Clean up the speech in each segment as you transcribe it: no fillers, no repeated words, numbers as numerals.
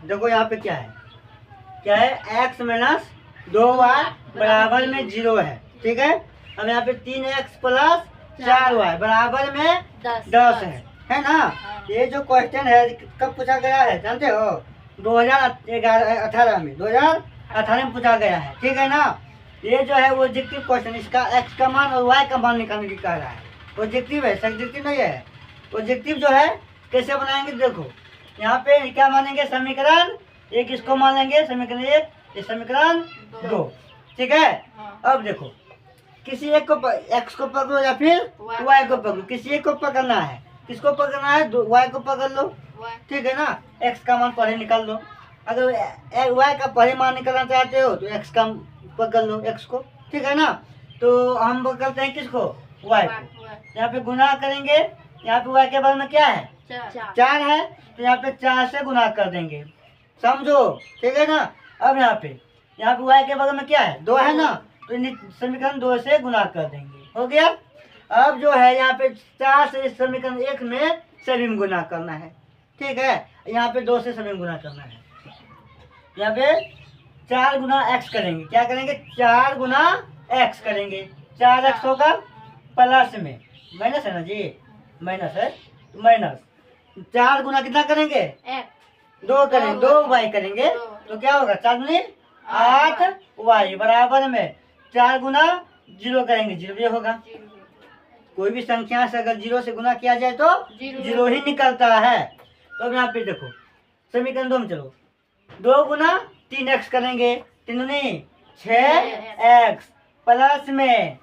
देखो यहाँ पे क्या है x माइनस 2y बराबर में 0 है। ठीक है, अब यहाँ पे 3x प्लस 4y बराबर में 10 है ना। ये जो क्वेश्चन है कब पूछा गया है जानते हो? 2018 में 2018 में पूछा गया है। ठीक है ना। ये जो है वो ऑब्जेक्टिव क्वेश्चन, इसका x का मान और y का मान निकालने की कह रहा है। ऑब्जेक्टिव है, सब्जेक्टिव नहीं है। ऑब्जेक्टिव जो है कैसे बनाएंगे देखो, यहाँ पे क्या मानेंगे समीकरण एक, इसको मान लेंगे समीकरण एक, ये समीकरण 2। ठीक है, अब देखो किसी एक को x को पकड़ो या फिर y को पकड़ो, किसी एक को पकड़ना है। किसको पकड़ना है? y को पकड़ लो। ठीक है ना, x का मान पहले निकाल लो। अगर y का पहले मान निकालना चाहते हो तो x का पकड़ लो, x को। ठीक है ना, तो हम पकड़ते हैं किसको? y को। यहाँ पे गुना करेंगे, यहाँ पे y के बगल में क्या है? 4 है, तो यहाँ पे 4 से गुना कर देंगे, समझो। ठीक है ना, अब यहाँ पे y के बगल में क्या है? 2 है ना, तो समीकरण 2 से गुना कर देंगे, हो गया। अब जो है यहाँ पे 4 से समीकरण 1 में सभी में गुना करना है। ठीक है, यहाँ पे 2 से सभी में गुना करना है। यहाँ पे 4 गुना x करेंगे, क्या करेंगे? 4 गुना x करेंगे, 4x होगा प्लस में, माइनस है ना जी, माइनस है, माइनस 4 गुना कितना करेंगे? 2 करेंगे, 2y करेंगे, तो क्या होगा? 4 गुनी 8y बराबर में 4 गुना 0 करेंगे, 0 भी होगा। कोई भी संख्या से अगर 0 से गुना किया जाए तो 0 ही निकलता है। तो अब यहाँ पे देखो समीकरण 2 में चलो, 2 गुना 3x करेंगे, 3 दूनी 6x प्लस में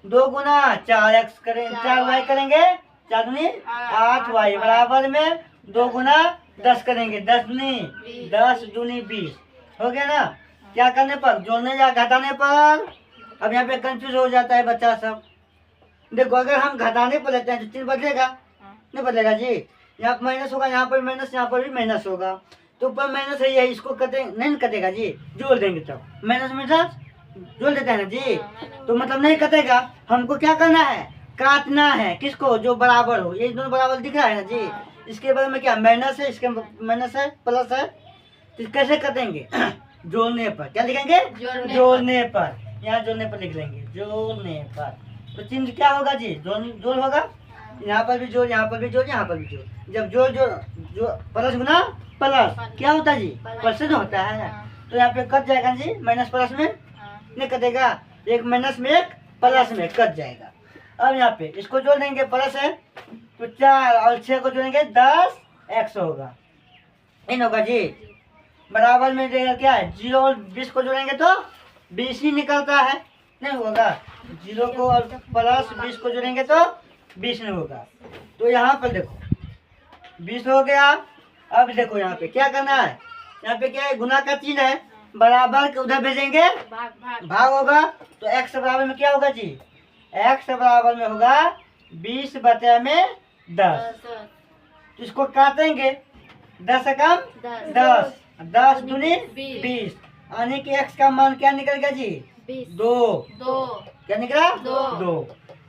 2 गुना 4x करेंगे, 4y करेंगे, 4 दूनी 8y बराबर में 2 गुना 10 करेंगे, 10 दूनी 10 दूनी 20, हो गया ना। क्या करने पर? जोड़ने या घटाने पर। अब यहाँ पे कंफ्यूज हो जाता है बच्चा सब। देखो अगर हम घटाने पर लेते हैं तो चिन्ह बदलेगा? नहीं बदलेगा जी। यहाँ पर माइनस होगा, यहाँ पर माइनस, यहाँ पर भी माइनस होगा, तो ऊपर माइनस है, यही इसको कटे नहीं कटेगा जी, जोड़ देंगे तब। माइनस माइनस जोड़ देते हैं ना जी, तो मतलब नहीं कटेगा। हमको क्या करना है? काटना है। किसको? जो बराबर हो। ये दोनों बराबर दिख रहा है ना जी, इसके बारे में क्या माइनस है, इसके माइनस है, प्लस है, तो कैसे कटेंगे? जोड़ने पर। क्या लिखेंगे? जोड़ने पर। यहाँ जोड़ने पर लिख लेंगे, जोड़ने पर। तो चिन्ह क्या होगा जी? जोड़ होगा। यहाँ पर भी जोड़, यहाँ पर भी जोड़, यहाँ पर भी जोड़। जब जोड़ जो प्लस गुना प्लस क्या होता है जी? प्लस जो होता है। तो यहाँ पे कट जाएगा जी, माइनस प्लस में नहीं कटेगा, एक माइनस में एक प्लस में कट जाएगा। अब यहाँ पे इसको जोड़ देंगे, प्लस है तो 4 और 6 को जोड़ेंगे 10x होगा, इन होगा जी। बराबर में देगा क्या है? 0 और 20 को जोड़ेंगे तो 20 ही निकलता है, नहीं होगा। 0 को और प्लस 20 को जोड़ेंगे तो 20 नहीं होगा। तो यहाँ पर देखो 20 हो गया। अब देखो यहाँ पे क्या करना है? यहाँ पे क्या है? गुना का चिन्ह है, बराबर के उधर भेजेंगे, भाग होगा, तो x बराबर में क्या होगा जी? x बराबर में होगा 20 बटे में 10। तो इसको काटेंगे, 10 से कम 10, 10 दूनी 20, यानी कि x का मान क्या निकलेगा जी? 2। क्या निकला? 2।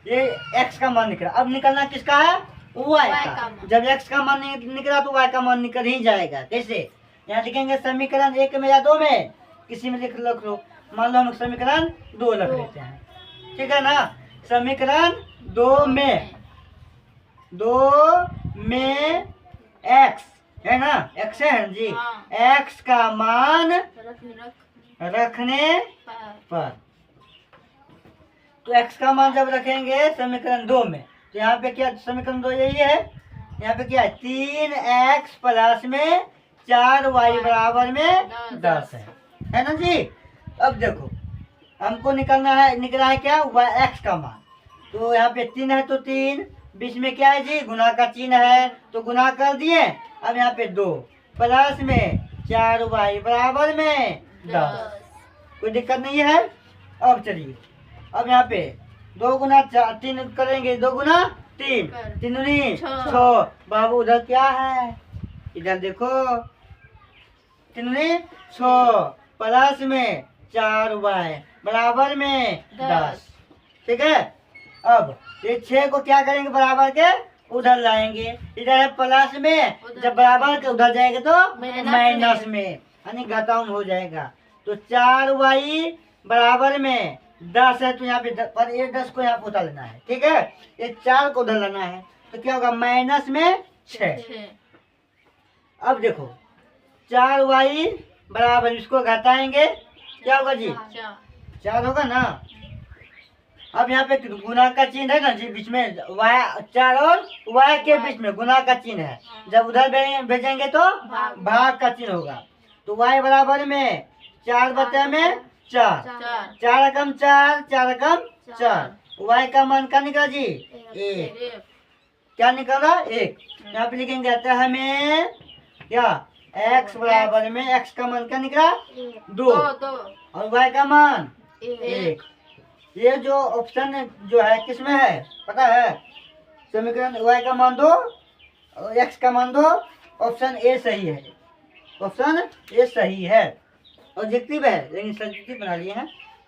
ये x का मान निकला। अब निकलना किसका है? y का। जब x का मान निकला तो y का मान निकल ही जाएगा। कैसे? यहाँ लिखेंगे समीकरण 1 में या 2 में, किसी में लिख लो। मान लो हम समीकरण 2 लिख लेते हैं, ठीक है ना। समीकरण 2 में x है ना, x है जी, x का मान रखने पर। तो x का मान जब रखेंगे समीकरण 2 में, तो यहाँ पे क्या समीकरण 2 यही है। यहाँ पे क्या है? 3x प्लस में 4y बराबर में 10 है ना जी। अब देखो हमको निकलना है, निकला है क्या? x का मान। तो यहाँ पे 3 है तो 3, बीच में क्या है जी? गुना का चिन्ह है, तो गुना कर दिए। अब यहाँ पे 2 प्लस में 4y बराबर में 10, कोई दिक्कत नहीं है। अब चलिए, अब यहाँ पे 2 गुना 3 करेंगे, 2 गुना 3, 3 दूनी 6। बाबू उधर क्या है? इधर देखो, 3 दूनी 6 प्लस में 4y बराबर में 10, ठीक है। अब ये 6 को क्या करेंगे? बराबर के उधर लाएंगे। इधर है प्लस में, जब बराबर के उधर जाएंगे तो माइनस में, यानी घटाउन हो जाएगा। तो 4y बराबर में 10 है, तो यहाँ पे पर ये 10 को यहाँ पे उधर लेना है, ठीक है। ये 4 को उधर लेना है, तो क्या होगा माइनस में 6। अब देखो 4y बराबर, इसको घटाएंगे क्या होगा जी, 4 होगा ना। अब यहाँ पे गुना का चिन्ह है ना जी, बीच में y 4 और y के बीच में गुना का चिन्ह है। जब उधर भेजेंगे तो भाग का चिन्ह होगा। तो y बराबर में 4 बटे में 4, 4 कम 4, 4 कम 4, y का मान क्या निकला जी 1। क्या निकला 1। यहाँ पे लिखेंगे आता है हमें क्या, x बराबर में x का मान क्या निकला 2 और y का मान 1। ये जो ऑप्शन जो है किसमें है पता है, समीकरण y का मान 2 और x का मान 2, ऑप्शन ए सही है, ऑप्शन ए सही है। ऑब्जेक्टिव है लेकिन सब्जेक्टिव बना लिए हैं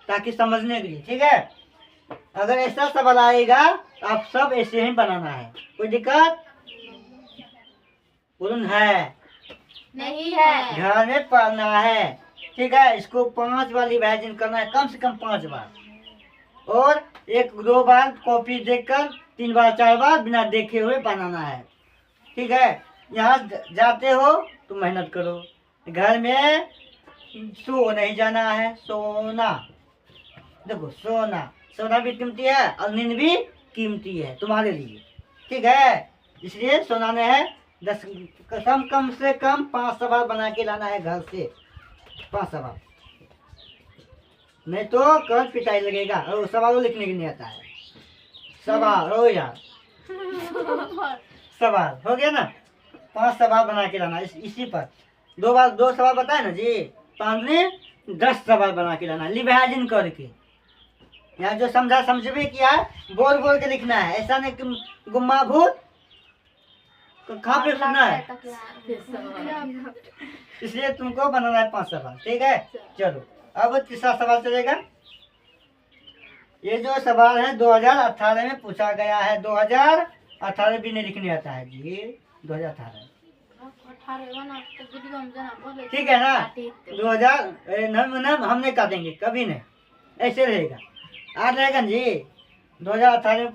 ताकि समझने के लिए, ठीक है। अगर ऐसा सवाल आएगा तो आप सब ऐसे ही बनाना है, कोई दिक्कत बोलून है नहीं है, घर में पढ़ना है, ठीक है। इसको 5 बार विभाजन करना है, कम से कम 5 बार, और 1-2 बार कॉपी देखकर 3 बार 4 बार बिना देखे हुए बनाना है, ठीक है। यहाँ जाते हो तो मेहनत करो, घर में सो नहीं जाना है, सोना देखो, सोना भी कीमती है और नींद भी कीमती है तुम्हारे लिए, ठीक है। इसलिए सोना है 10 कम से कम 5 सवाल बना के लाना है घर से, 5 सवाल, नहीं तो कल पिटाई लगेगा। और सवाल लिखने की नहीं आता है, सवाल हो यार सवाल हो गया ना, 5 सवाल बना के लाना इसी पर। 2 सवाल बताए ना जी, 5 ने 10 सवाल बना के लाना विभाजन करके। यहाँ जो समझ भी किया बोल के लिखना है, ऐसा नहीं कि गुम्मा भूत कहाँ पे सुनना है, इसलिए तुमको बनाना है 5 सवाल, ठीक है। चलो अब तीसरा सवाल चलेगा। ये जो सवाल है 2018 में पूछा गया है, 2018 भी नहीं लिखने आता है जी, 2018 ठीक है ना। 2000 हम नहीं काटेंगे कभी नहीं, ऐसे रहेगा, आज रहेगा जी। 2018 में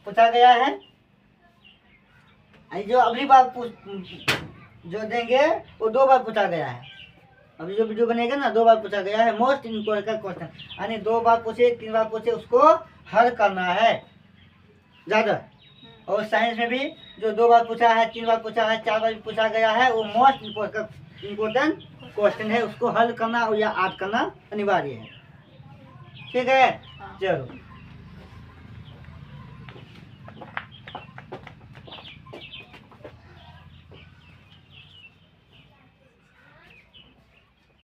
पूछा गया है, जो अगली बार जो देंगे वो 2 बार पूछा गया है। अभी जो वीडियो बनेगा ना 2 बार पूछा गया है, मोस्ट इम्पोर्टेंट क्वेश्चन, यानी 2 बार पूछे 3 बार पूछे उसको हल करना है ज़्यादा। और साइंस में भी जो 2 बार पूछा है, 3 बार पूछा है, 4 बार पूछा गया है, वो मोस्ट इम्पोर्टेंट क्वेश्चन है, उसको हल करना या याद करना अनिवार्य है, ठीक है। चलो